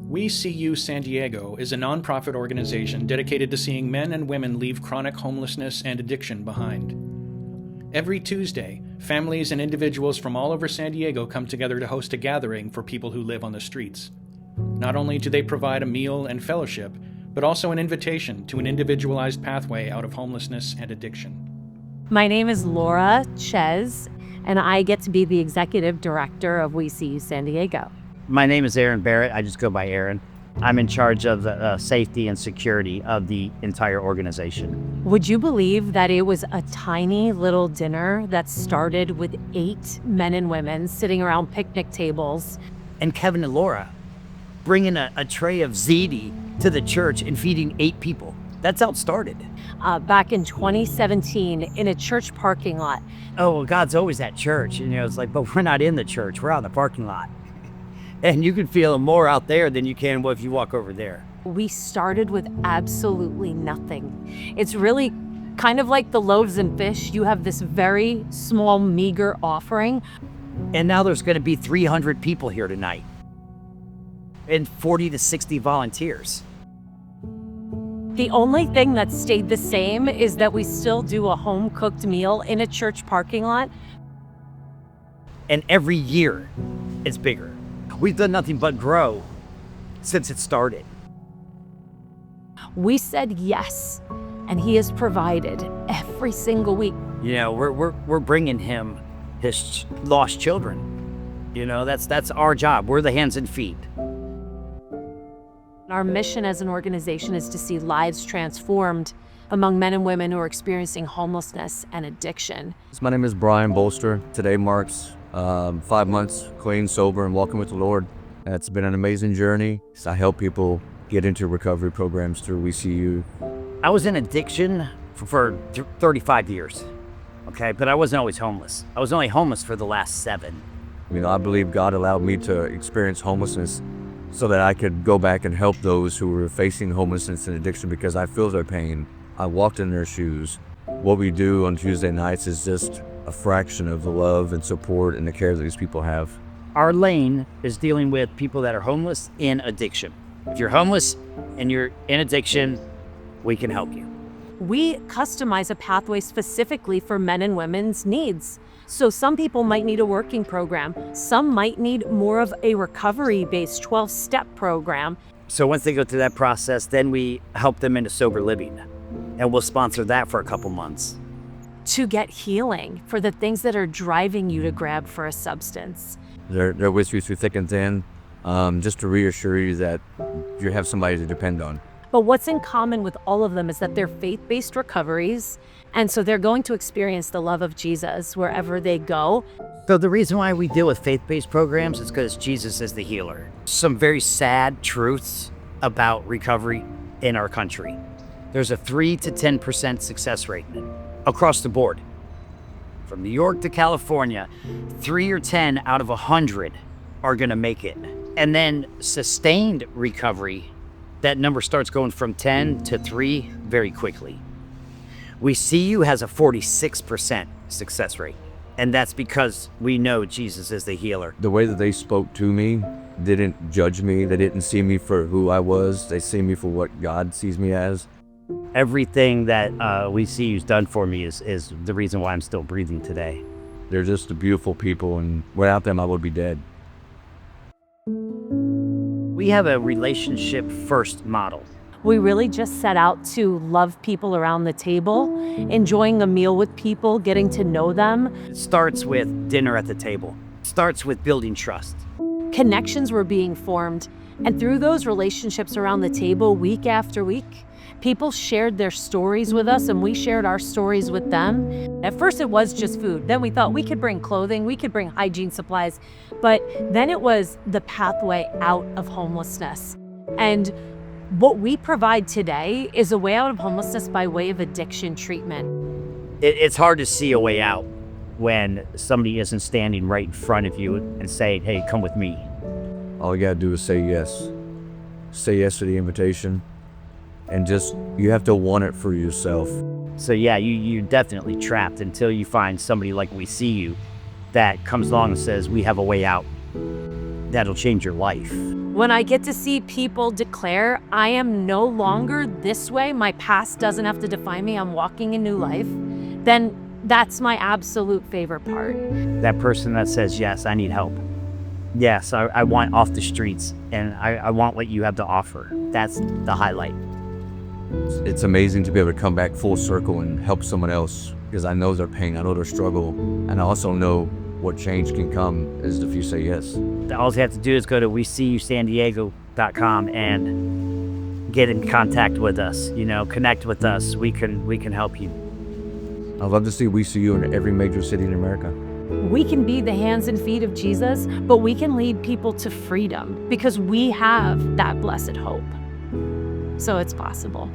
We See You San Diego is a nonprofit organization dedicated to seeing men and women leave chronic homelessness and addiction behind. Every Tuesday, families and individuals from all over San Diego come together to host a gathering for people who live on the streets. Not only do they provide a meal and fellowship, but also an invitation to an individualized pathway out of homelessness and addiction. My name is Laura Ches, and I get to be the executive director of We See You San Diego. My name is Aaron Barrett. I just go by Aaron. I'm in charge of the safety and security of the entire organization. Would you believe that it was a tiny little dinner that started with 8 men and women sitting around picnic tables? And Kevin and Laura bringing a tray of ziti to the church and feeding 8 people. That's how it started. Back in 2017 in a church parking lot. Oh, well, God's always at church. And, it's like, but we're not in the church. We're out in the parking lot. And you can feel him more out there than you can if you walk over there. We started with absolutely nothing. It's really kind of like the loaves and fish. You have this very small, meager offering. And now there's going to be 300 people here tonight and 40 to 60 volunteers. The only thing that stayed the same is that we still do a home-cooked meal in a church parking lot. And every year, it's bigger. We've done nothing but grow since it started. We said yes, and he has provided every single week. We're bringing him his lost children. That's our job. We're the hands and feet. Our mission as an organization is to see lives transformed among men and women who are experiencing homelessness and addiction. My name is Brian Bolster. Today marks 5 months clean, sober, and walking with the Lord. It's been an amazing journey. I help people get into recovery programs through We See You. I was in addiction for 35 years, okay? But I wasn't always homeless. I was only homeless for the last 7. I believe God allowed me to experience homelessness so that I could go back and help those who were facing homelessness and addiction, because I feel their pain. I walked in their shoes. What we do on Tuesday nights is just a fraction of the love and support and the care that these people have. Our lane is dealing with people that are homeless in addiction. If you're homeless and you're in addiction, we can help you. We customize a pathway specifically for men and women's needs. So some people might need a working program. Some might need more of a recovery-based 12-step program. So once they go through that process, then we help them into sober living. And we'll sponsor that for a couple months. To get healing for the things that are driving you to grab for a substance. They're with you through thick and thin, just to reassure you that you have somebody to depend on. But what's in common with all of them is that they're faith-based recoveries, and so they're going to experience the love of Jesus wherever they go. So the reason why we deal with faith-based programs is because Jesus is the healer. Some very sad truths about recovery in our country. There's a 3 to 10% success rate across the board. From New York to California, 3 or 10 out of 100 are gonna make it. And then sustained recovery, that number starts going from 10 to 3 very quickly. We See You has a 46% success rate. And that's because we know Jesus is the healer. The way that they spoke to me, didn't judge me. They didn't see me for who I was. They see me for what God sees me as. Everything that We See You's done for me is the reason why I'm still breathing today. They're just a beautiful people, and without them, I would be dead. We have a relationship first model. We really just set out to love people around the table, enjoying a meal with people, getting to know them. It starts with dinner at the table. It starts with building trust. Connections were being formed, and through those relationships around the table, week after week, people shared their stories with us, and we shared our stories with them. At first, it was just food. Then we thought we could bring clothing, we could bring hygiene supplies, but then it was the pathway out of homelessness. And what we provide today is a way out of homelessness by way of addiction treatment. It's hard to see a way out when somebody isn't standing right in front of you and saying, hey, come with me. All you gotta do is say yes. Say yes to the invitation. And you have to want it for yourself. So yeah, you're definitely trapped until you find somebody like We See You that comes along and says, we have a way out. that'll change your life. When I get to see people declare, I am no longer this way, my past doesn't have to define me, I'm walking a new life, then that's my absolute favorite part. That person that says, yes, I need help. Yes, I want off the streets, and I want what you have to offer. That's the highlight. It's amazing to be able to come back full circle and help someone else, because I know their pain, I know their struggle, and I also know what change can come is if you say yes. All you have to do is go to WeSeeYouSanDiego.com and get in contact with us, connect with us. We can help you. I'd love to see We See You in every major city in America. We can be the hands and feet of Jesus, but we can lead people to freedom because we have that blessed hope. So it's possible.